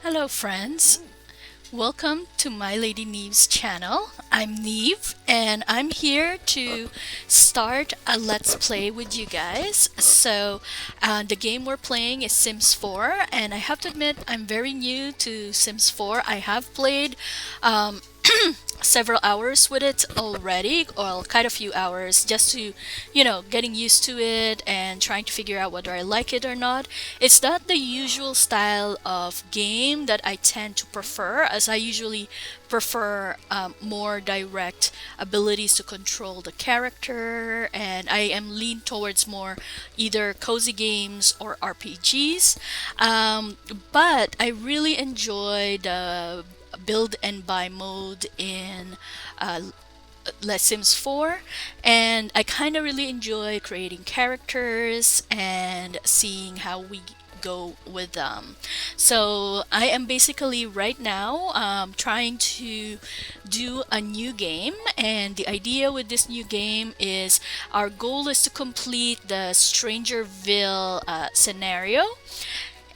Hello, friends. Welcome to My Lady Neve's channel. I'm Neve, and I'm here to start a Let's Play with you guys. The game we're playing is Sims 4, and I have to admit, I'm very new to Sims 4. I have played um, several hours with it already, or quite a few hours, just to, getting used to it and trying to figure out whether I like it or not. It's not the usual style of game that I tend to prefer, as I usually prefer more direct abilities to control the character, and I am lean towards more either cozy games or RPGs. But I really enjoy the build and buy mode in uh, Les Sims 4, and I kind of really enjoy creating characters and seeing how we go with them. So I am basically right now trying to do a new game, and the idea with this new game is our goal is to complete the Strangerville scenario.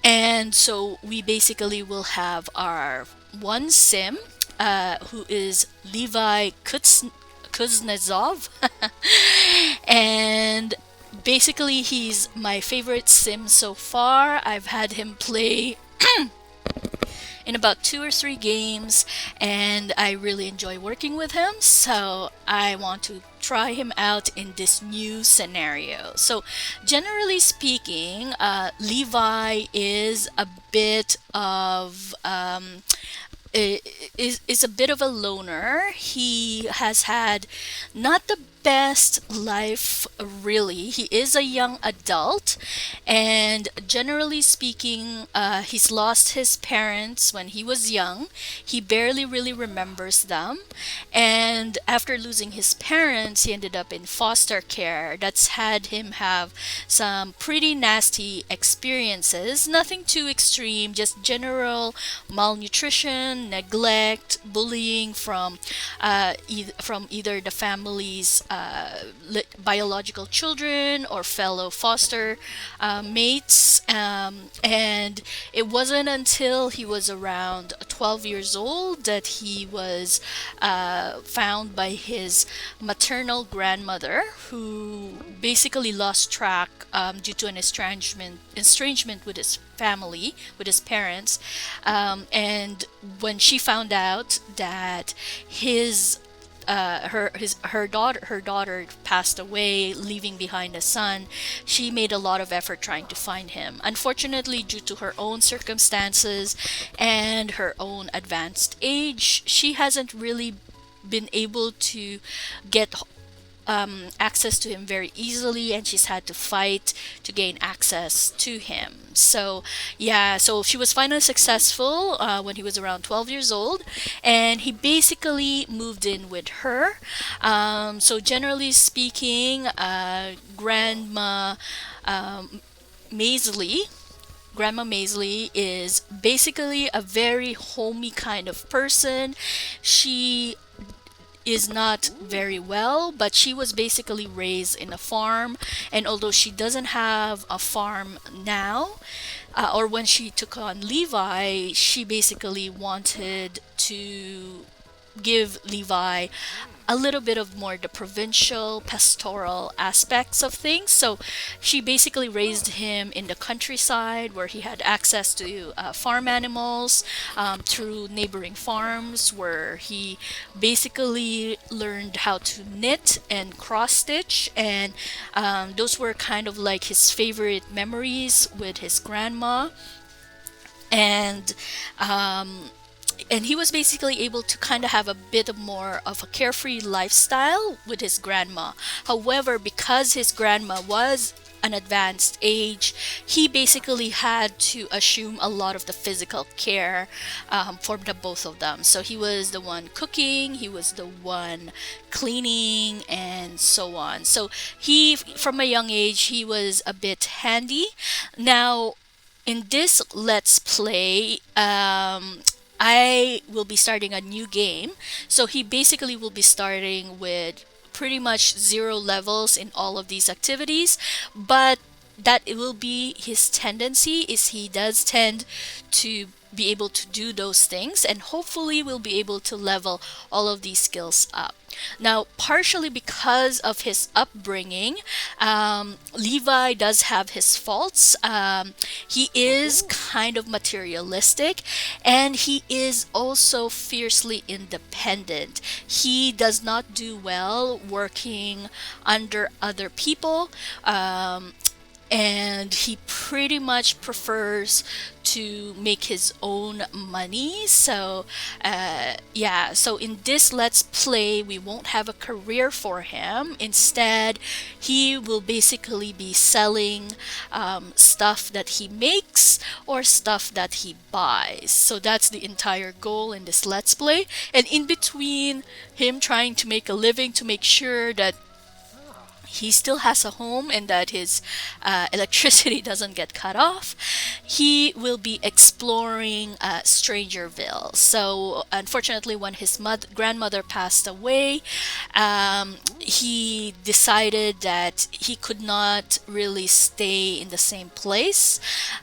And so we basically will have our one sim, who is Levi Kuznetsov. And basically, he's my favorite sim so far. I've had him play in about two or three games, and I really enjoy working with him. So I want to try him out in this new scenario. So, generally speaking, Levi is a bit of is a bit of a loner. He has had not the best life, really. He is a young adult, and generally speaking, he's lost his parents when he was young. He barely really remembers them, and after losing his parents, he ended up in foster care. That's had him have some pretty nasty experiences. Nothing too extreme, just general malnutrition, neglect, bullying from either the family's biological children or fellow foster mates. And it wasn't until he was around 12 years old that he was found by his maternal grandmother, who basically lost track due to an estrangement with his family, with his parents. And when she found out that her daughter passed away, leaving behind a son, she made a lot of effort trying to find him. Unfortunately, due to her own circumstances and her own advanced age, she hasn't really been able to get access to him very easily, and she's had to fight to gain access to him. So, yeah, so she was finally successful when he was around 12 years old, and he basically moved in with her. So, generally speaking, Maisley. Grandma Maisley is basically a very homey kind of person. She is not very well, but she was basically raised in a farm. And although she doesn't have a farm now, or when she took on Levi, she basically wanted to give Levi a little bit of more the provincial pastoral aspects of things. So she basically raised him in the countryside where he had access to farm animals, through neighboring farms, where he basically learned how to knit and cross stitch. And those were kind of like his favorite memories with his grandma. And and he was basically able to kind of have a bit of more of a carefree lifestyle with his grandma. However, because his grandma was an advanced age, he basically had to assume a lot of the physical care for the both of them. So he was the one cooking, he was the one cleaning, and so on. So he, from a young age, he was a bit handy. Now, in this Let's Play, I will be starting a new game. So he basically will be starting with pretty much zero levels in all of these activities, but that it will be his tendency, is he does tend to be able to do those things, and hopefully will be able to level all of these skills up. Now, partially because of his upbringing, Levi does have his faults. He is kind of materialistic, and he is also fiercely independent. He does not do well working under other people. And he pretty much prefers to make his own money. So, yeah, so in this Let's Play, we won't have a career for him. Instead, he will basically be selling stuff that he makes or stuff that he buys. So that's the entire goal in this Let's Play. And in between him trying to make a living, to make sure that he still has a home and that his electricity doesn't get cut off, he will be exploring Strangerville. So, unfortunately, when his grandmother passed away, he decided that he could not really stay in the same place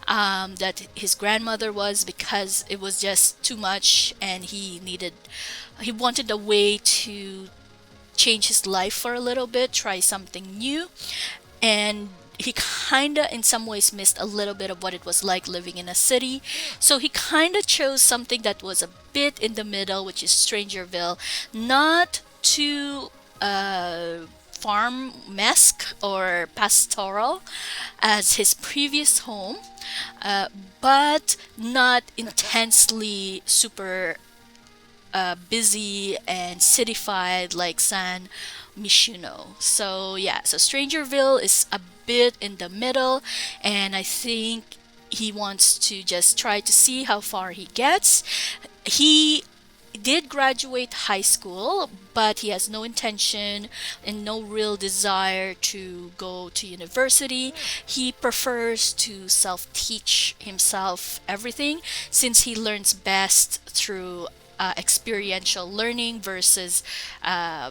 that his grandmother was, because it was just too much, and he wanted a way to change his life for a little bit, try something new. And he kinda in some ways missed a little bit of what it was like living in a city. So he kinda chose something that was a bit in the middle, which is Strangerville. Not too farm-esque or pastoral as his previous home, but not intensely super busy and cityfied like San Mishuno. So yeah, so Strangerville is a bit in the middle, and I think he wants to just try to see how far he gets. He did graduate high school, but he has no intention and no real desire to go to university. He prefers to self-teach himself everything, since he learns best through experiential learning versus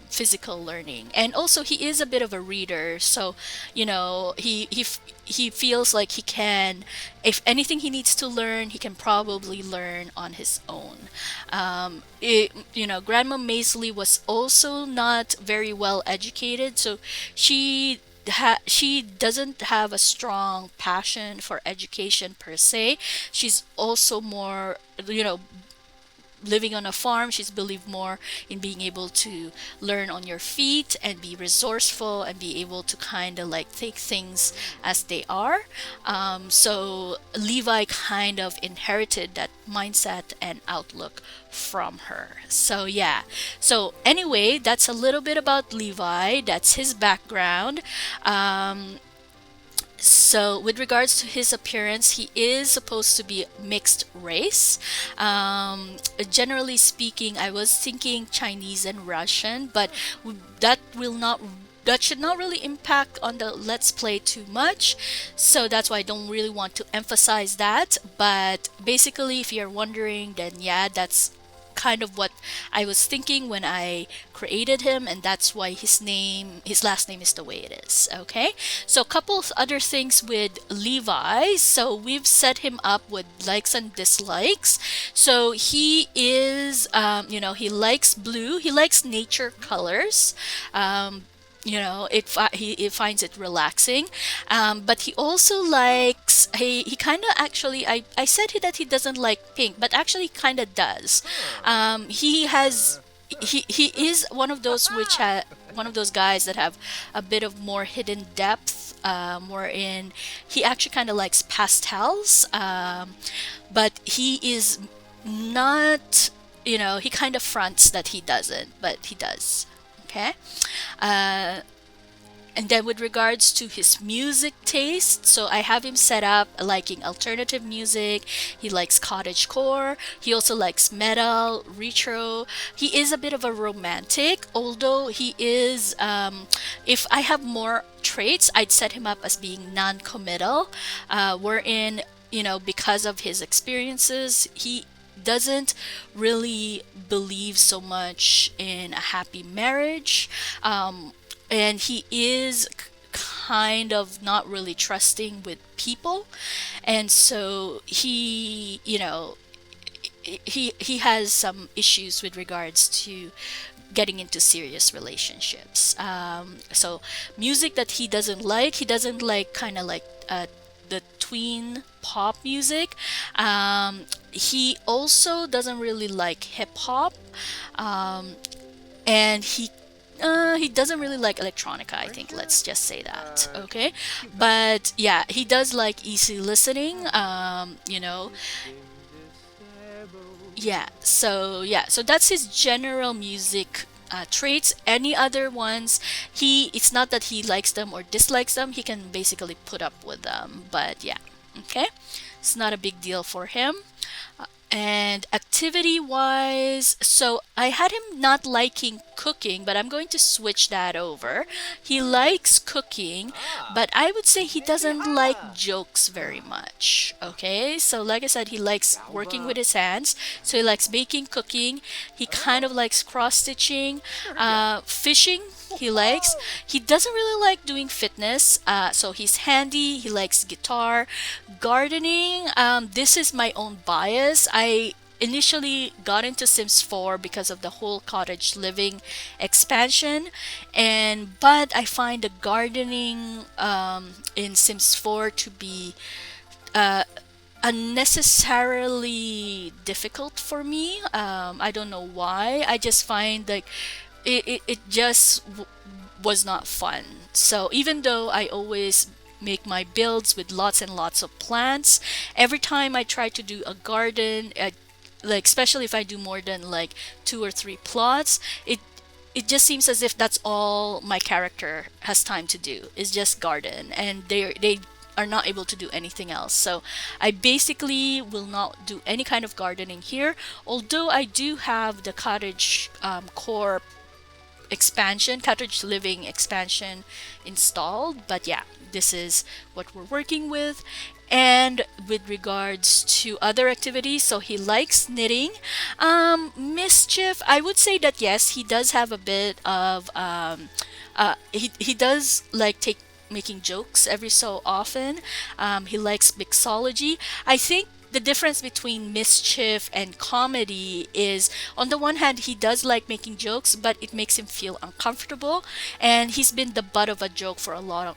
physical learning. And also, he is a bit of a reader, so he feels like he can, if anything he needs to learn, he can probably learn on his own. Grandma Maisley was also not very well educated, so she doesn't have a strong passion for education per se. She's also more, living on a farm. She's believed more in being able to learn on your feet and be resourceful and be able to kind of like take things as they are. So Levi kind of inherited that mindset and outlook from her. So yeah. So anyway, that's a little bit about Levi. That's his background. So, with regards to his appearance, he is supposed to be mixed race. Generally speaking, I was thinking Chinese and Russian, but that will not. That should not really impact on the Let's Play too much, so that's why I don't really want to emphasize that. But basically, if you're wondering, then yeah, that's kind of what I was thinking when I created him, and that's why his last name is the way it is. Okay, so a couple of other things with Levi. So we've set him up with likes and dislikes. So he is, he likes blue. He likes nature colors. He finds it relaxing, but he also likes, he kind of actually, I said that he doesn't like pink, but actually kind of does. He is one of those one of those guys that have a bit of more hidden depth, wherein he actually kind of likes pastels, but he is not, he kind of fronts that he doesn't, but he does. Okay. And then with regards to his music taste, so I have him set up liking alternative music. He likes cottagecore. He also likes metal, retro. He is a bit of a romantic, although he is, if I have more traits, I'd set him up as being non-committal, wherein, because of his experiences, he doesn't really believe so much in a happy marriage, and he is kind of not really trusting with people, and so he has some issues with regards to getting into serious relationships. So music that he doesn't like kind of like the tween pop music. He also doesn't really like hip hop, and he doesn't really like electronica, I think. Let's just say that, okay? But yeah, he does like easy listening. So that's his general music traits. Any other ones, it's not that he likes them or dislikes them. He can basically put up with them. But yeah, okay, it's not a big deal for him. And activity wise, so I had him not liking cooking, but I'm going to switch that over. He likes cooking, but I would say he doesn't like jokes very much. Okay, so like I said, he likes working with his hands. So he likes baking, cooking. He kind of likes cross stitching, fishing. He likes. He doesn't really like doing fitness. So he's handy. He likes guitar, gardening. This is my own bias. I initially got into Sims 4 because of the whole cottage living expansion, and but I find the gardening in Sims 4 to be unnecessarily difficult for me. I don't know why. I just find like it just was not fun. So even though I always make my builds with lots and lots of plants, every time I try to do a garden, like especially if I do more than like 2 or 3 plots, it just seems as if that's all my character has time to do is just garden, and they are not able to do anything else. So I basically will not do any kind of gardening here, although I do have the cottage core expansion, cottage living expansion installed. But yeah, this is what we're working with. And with regards to other activities, so he likes knitting. Mischief, I would say that yes, he does have a bit of he does like take making jokes every so often. He likes mixology. I think the difference between mischief and comedy is, on the one hand, he does like making jokes, but it makes him feel uncomfortable, and he's been the butt of a joke for a lot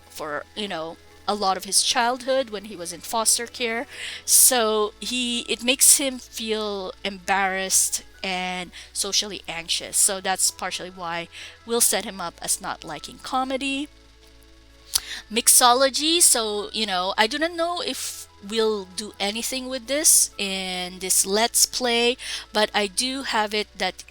of his childhood when he was in foster care. So it makes him feel embarrassed and socially anxious. So that's partially why we'll set him up as not liking comedy. Mixology, so I do not know if we'll do anything with this in this let's play, but I do have it that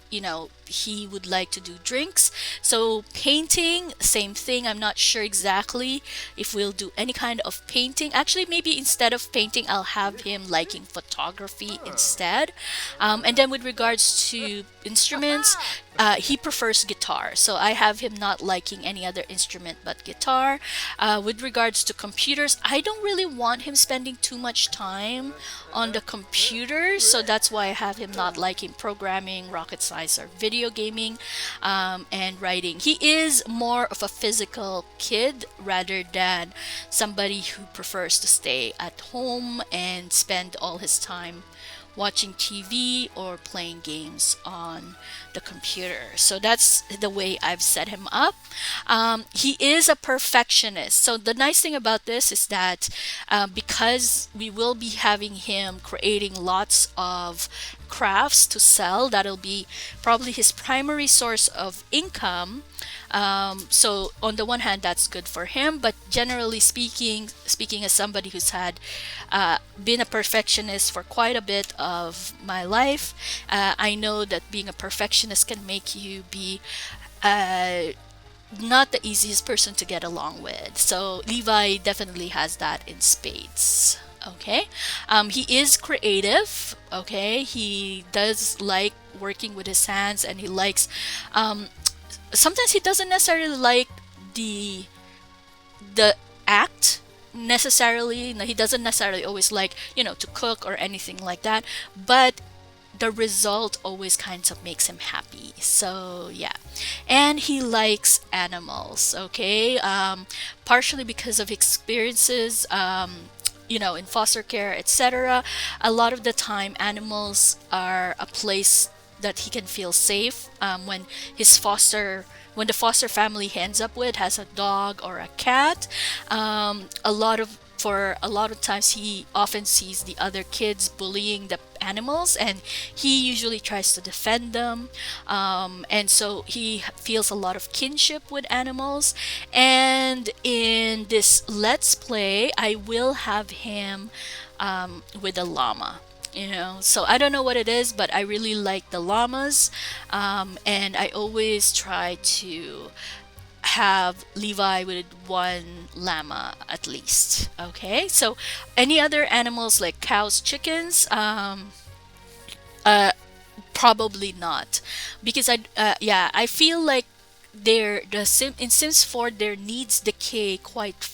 he would like to do drinks. So painting, same thing. I'm not sure exactly if we'll do any kind of painting. Actually, maybe instead of painting, I'll have him liking photography instead. And then with regards to instruments, he prefers guitar. So I have him not liking any other instrument but guitar. With regards to computers, I don't really want him spending too much time on the computer. So that's why I have him not liking programming, rocket science, or video gaming, and writing. He is more of a physical kid rather than somebody who prefers to stay at home and spend all his time watching TV or playing games on the computer. So that's the way I've set him up. He is a perfectionist. So the nice thing about this is that because we will be having him creating lots of crafts to sell, that'll be probably his primary source of income. So on the one hand, that's good for him, but generally speaking as somebody who's had been a perfectionist for quite a bit of my life, I know that being a perfectionist can make you be not the easiest person to get along with. So Levi definitely has that in spades. Okay, he is creative. Okay, he does like working with his hands, and he likes sometimes he doesn't necessarily like the act necessarily. No, he doesn't necessarily always like to cook or anything like that, but the result always kind of makes him happy. So yeah, and he likes animals. Okay, partially because of experiences. In foster care, etc. A lot of the time, animals are a place that he can feel safe his foster when the foster family he ends up with has a dog or a cat. For a lot of times he often sees the other kids bullying the animals, and he usually tries to defend them, and so he feels a lot of kinship with animals. And in this let's play, I will have him with a llama. So I don't know what it is, but I really like the llamas, and I always try to have Levi with one llama at least. Okay, so any other animals like cows, chickens, uh, probably not, because I feel like in Sims 4 their needs decay quite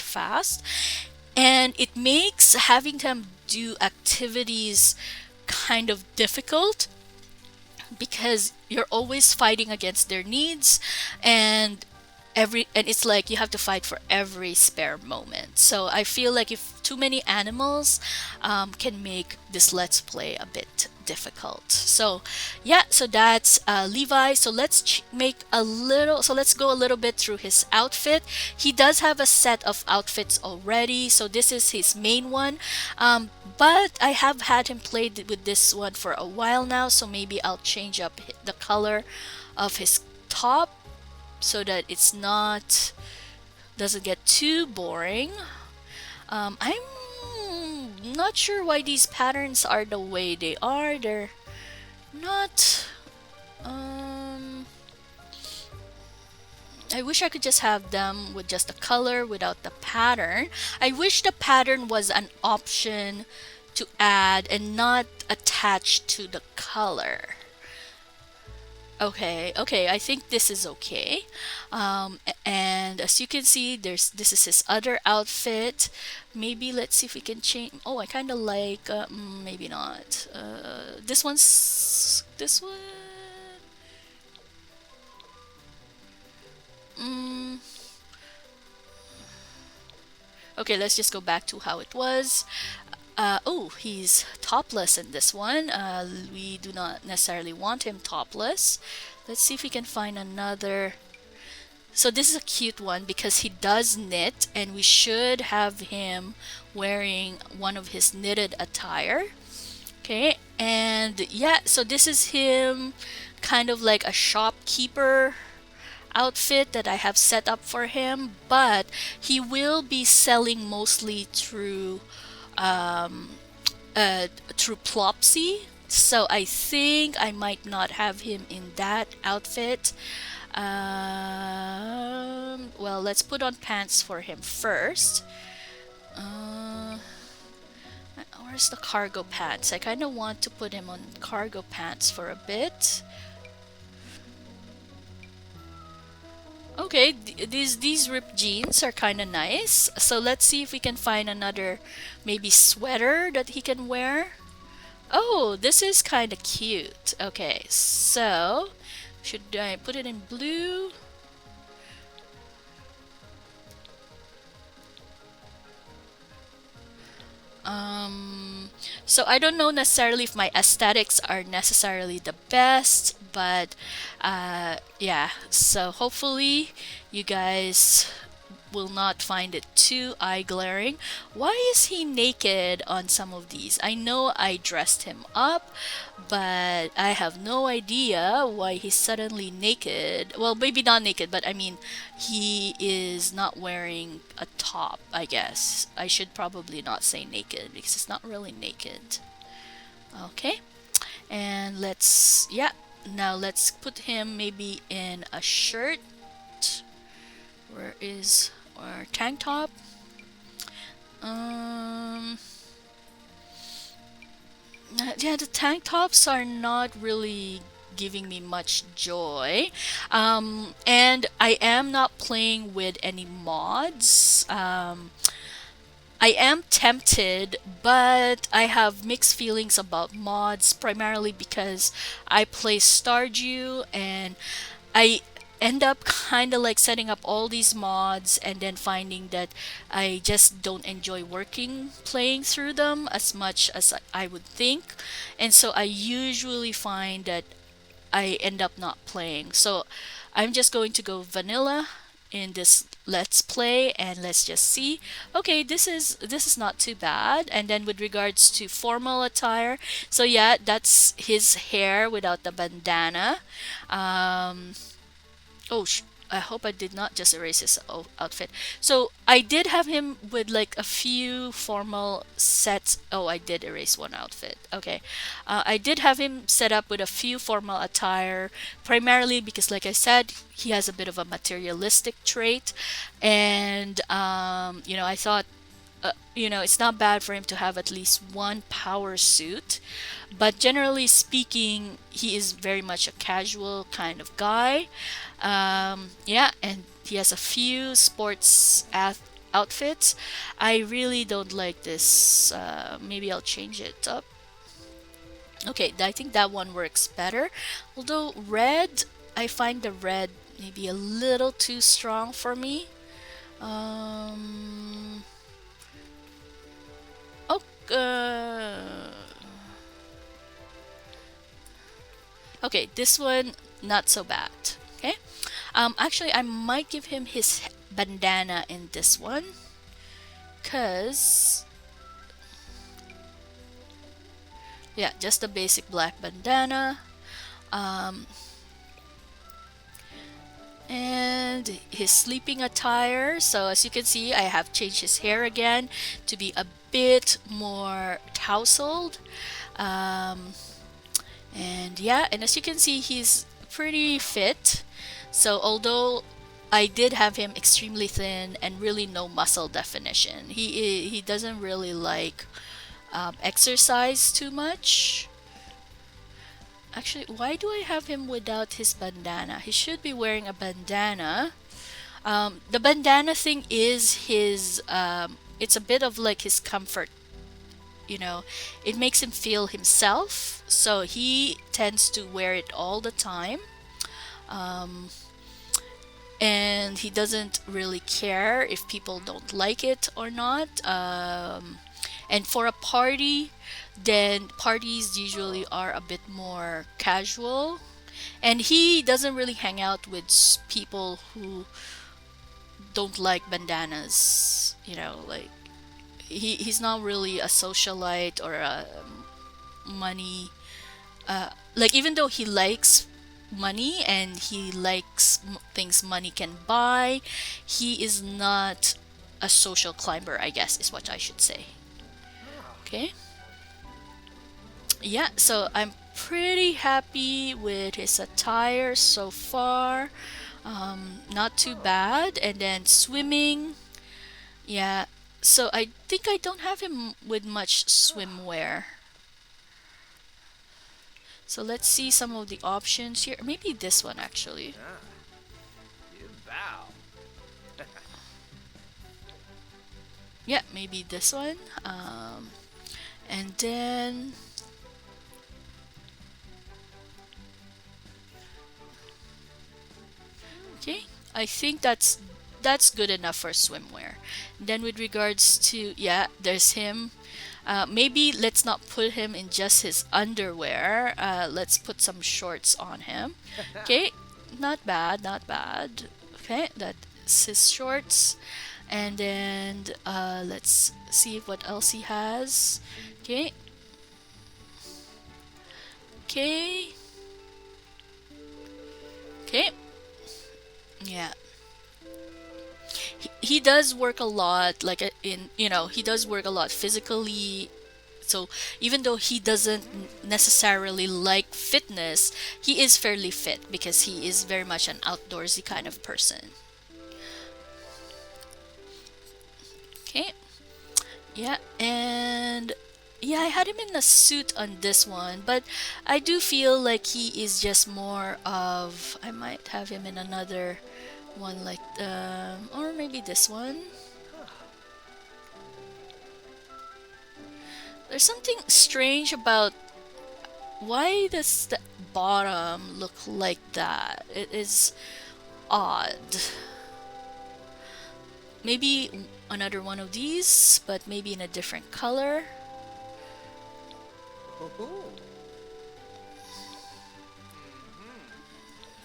fast, and it makes having them do activities kind of difficult because you're always fighting against their needs, and it's like you have to fight for every spare moment. So I feel like if too many animals can make this let's play a bit difficult. So yeah, so that's Levi. So let's go a little bit through his outfit. He does have a set of outfits already, so this is his main one. But I have had him play with this one for a while now, so maybe I'll change up the color of his top so that it's not doesn't get too boring. I'm not sure why these patterns are the way they are. They're not. I wish I could just have them with just the color without the pattern. I wish the pattern was an option to add and not attached to the color. Okay, I think this is okay. And as you can see, this is his other outfit. Maybe let's see if we can change. Oh, I kind of like. Maybe not. This one. Mm, okay, let's just go back to how it was. Oh, he's topless in this one. We do not necessarily want him topless. Let's see if we can find another. So this is a cute one because he does knit, and we should have him wearing one of his knitted attire. Okay, and yeah, so this is him kind of like a shopkeeper outfit that I have set up for him, but he will be selling mostly um, through Plopsy. So I think I might not have him in that outfit. Well, let's put on pants for him first. Uh, where's the cargo pants? I kind of want to put him on cargo pants for a bit. Okay, these ripped jeans are kind of nice. So let's see if we can find another maybe sweater that he can wear. Oh, this is kind of cute. Okay, so should I put it in blue? So I don't know necessarily if my aesthetics are necessarily the best, but yeah, so hopefully you guys will not find it too eye glaring. Why is he naked on some of these? I know I dressed him up, but I have no idea why he's suddenly naked. Well, maybe not naked, but I mean, he is not wearing a top, I guess. I should probably not say naked because it's not really naked. Okay, and now let's put him maybe in a shirt. Where is our tank top? Yeah, the tank tops are not really giving me much joy. And I am not playing with any mods. I am tempted, but I have mixed feelings about mods, primarily because I play Stardew and I end up kind of like setting up all these mods and then finding that I just don't enjoy working playing through them as much as I would think. And so I usually find that I end up not playing. So I'm just going to go vanilla in this let's play and let's just see. Okay, this is not too bad. And then with regards to formal attire, so yeah, that's his hair without the bandana. Um, Oh, I hope I did not just erase his outfit. So I did have him with like a few formal sets. Oh, I did erase one outfit. Okay. I did have him set up with a few formal attire, primarily because, like I said, he has a bit of a materialistic trait. And, I thought it's not bad for him to have at least one power suit. But generally speaking, he is very much a casual kind of guy. Yeah, and he has a few outfits. I really don't like this. Maybe I'll change it up. Okay, I think that one works better. Although red, I find the red maybe a little too strong for me. Um, oh, okay, this one not so bad. Okay. Actually, I might give him his bandana in this one, cause yeah, just a basic black bandana. Um, and his sleeping attire. So as you can see, I have changed his hair again to be a bit more tousled. Um, and yeah, and as you can see, he's pretty fit. So although I did have him extremely thin and really no muscle definition, he doesn't really like exercise too much. Actually, why do I have him without his bandana? He should be wearing a bandana. The bandana thing is his. It's a bit of like his comfort. You know, it makes him feel himself. So he tends to wear it all the time. Um, and he doesn't really care if people don't like it or not. And for a party, then parties usually are a bit more casual. And he doesn't really hang out with people who don't like bandanas. Like he's not really a socialite or a money. Like even though he likes money and he likes things money can buy, he is not a social climber, I guess is what I should say. Okay. Yeah, so I'm pretty happy with his attire so far. Not too bad. And then swimming, yeah. So I think I don't have him with much swimwear. So let's see some of the options here. Maybe this one actually. You bow. Yeah, maybe this one. And then okay, I think that's good enough for swimwear. Then with regards to yeah, there's him. Maybe let's not put him in just his underwear. Let's put some shorts on him. Okay, not bad, not bad. Okay, that's his shorts. And then let's see what else he has. Okay, okay, okay. Yeah, he does work a lot like he does work a lot physically. So even though he doesn't necessarily like fitness, he is fairly fit because he is very much an outdoorsy kind of person. Okay. Yeah, and yeah, I had him in a suit on this one, but I do feel like he is just more of I might have him in another one like or maybe this one. There's something strange about why does the bottom look like that? It is odd. Maybe another one of these, but maybe in a different color. Ooh.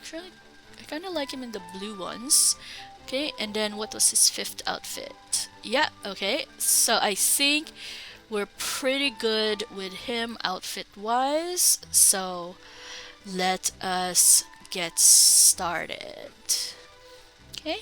Actually, I kind of like him in the blue ones. Okay, and then what was his fifth outfit? Yeah, okay. So I think we're pretty good with him outfit wise. So let us get started. Okay.